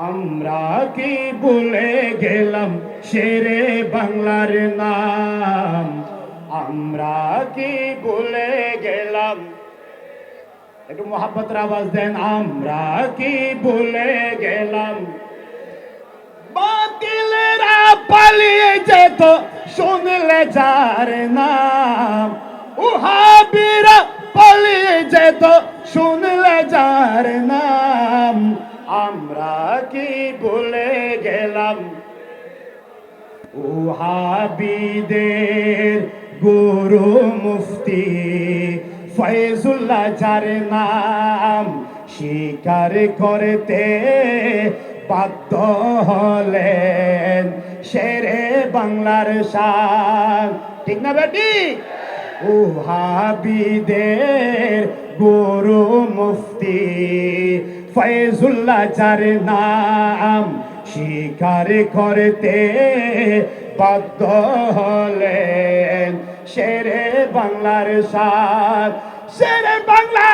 আমরা কি ভুলে গেলাম শেরে বাংলার নাম? আমরা কি ভুলে গেলাম? একটু মোহাব্বতের আওয়াজ দেন। আমরা কি ভুলে গেলাম? বাতিলেরা পালিয়ে যেত শুনলে যার নাম। উহাবিরা পালিয়ে যেত শুনলে যার নাম। আমরা কি ভুলে গেলাম? উহাবিদের গুরু মুফতি ফয়জুল্লাহ যার নাম, স্বীকার করতে বাধ্য হলেন শেরে বাংলার শান। ঠিক না বেটি? উহাবিদের গুরু মুফতি ফয়জুল্লাহ যার নাম, স্বীকার করতে বাধ্য হলেন শেরে বাংলার শান। শেরে বাংলা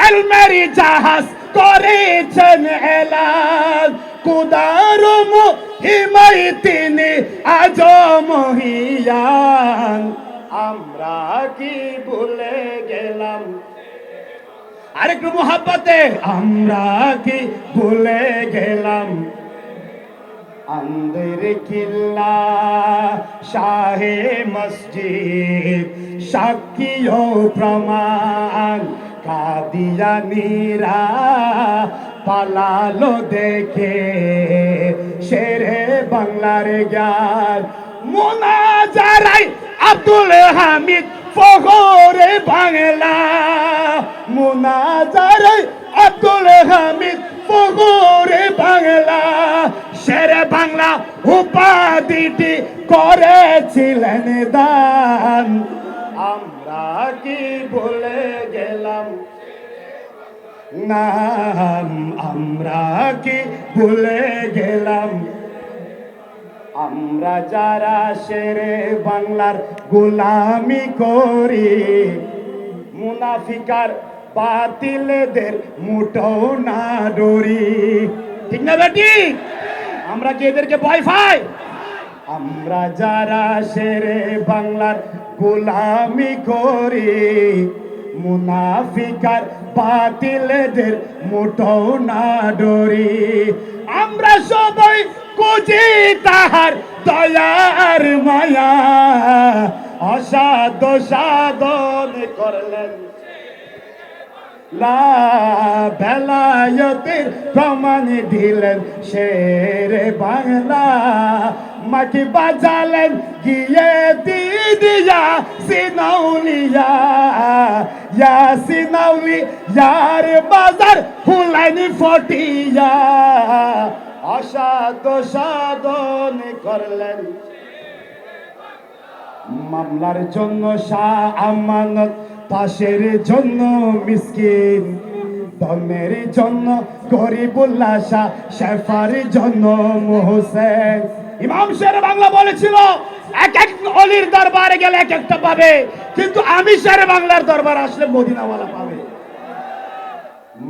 এলমেরি জাহাজ করেছেন এলান, কুদার মহিমায় তিনি আজ মহিয়ান। আমরা কি ভুলে গেলাম? আরেকটু মোহাব্বতে। আমরা কি ভুলে গেলাম? আন্দের কিল্লা শাহে মসজিদ সাক্ষী ও প্রমাণ, কাদিয়ানীরা পালালো দেখে শেরে বাংলার জ্ঞান। মোনাজারাই আব্দুল হামিদ ফখরে বাংলা, মোনাজারাই আব্দুল হামিদ ফখরে বাংলা। শেরে বাংলা উপাধিটি করেছিলেন দান। আমরা কি ভুলে গেলাম? নাম আমরা কি ভুলে গেলাম? আমরা যারা শেরে বাংলার গোলামি করি, মুনাফিকার বাতিলদের মুঠো না ডরি। ঠিক না বেটি? আমরা কি এদেরকে ভয় পাই? আমরা যারা শেরে বাংলার গোলামি করি, মুনাফিকার বাতিলদের মুঠো না ডরি। আমরা সবাই খুঁজি তাহার দয়ার মায়া, অসাধ্য সাধন করলেন লা বেলায়েতের প্রমাণ দিলেন শেরে বাংলা। মাটি বাজালেন গিয়ে দিদিয়া সিনাউলিয়া, ইয়া সিনাউলি ইয়ার বাজার হুলাইনি ফটিয়া, অসাধ্য সাধন করলেন। মামলার জন্য শাহ আমানত, পাশের জন্য মিসকিন, ধনের জন্য গরিবুল্লাহ শাহ, শেফার জন্য মোহসেন। ইমাম শেরে বাংলা বলেছিল এক এক অলির দরবারে গেলে এক একটা পাবে, কিন্তু আমি শেরে বাংলার দরবার আসলে মদিনাওয়ালা পাবে।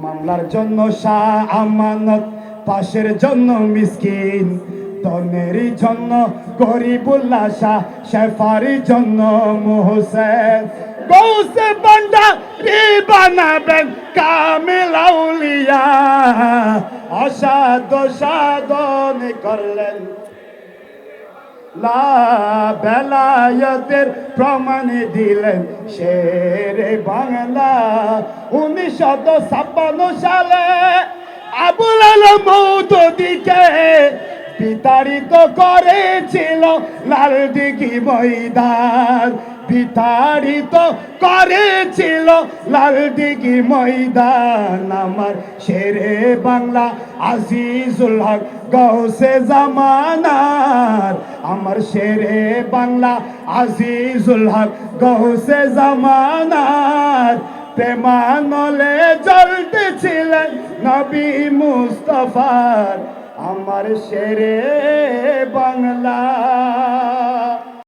মামলার জন্য শাহ আমানত, পাশের জন্য মিসকিন, ধনের জন্য গরিবুল্লাহ শাহ, শেফার জন্য মোহসেন। গৌসে ভান্ডারী বানাবেন কামিল আউলিয়া, অসাধ্য সাধন করলেন লা বেলায়েতের প্রমাণ দিলেন শেরে বাংলা। 1956 সালে আবুল আলম মওদুদীকে বিতাড়িত করেছিল লালদিঘি ময়দান, বিতাড়িত করেছিল লালদিঘি ময়দান। আমার শেরে বাংলা আজিজুল হক গৌসে জামানার, আমার শেরে বাংলা আজিজুল হক গৌসে জামানার। প্রেমানলে জ্বলতেছিলেন নবী মুস্তাফার, আমার শেরে বাংলা।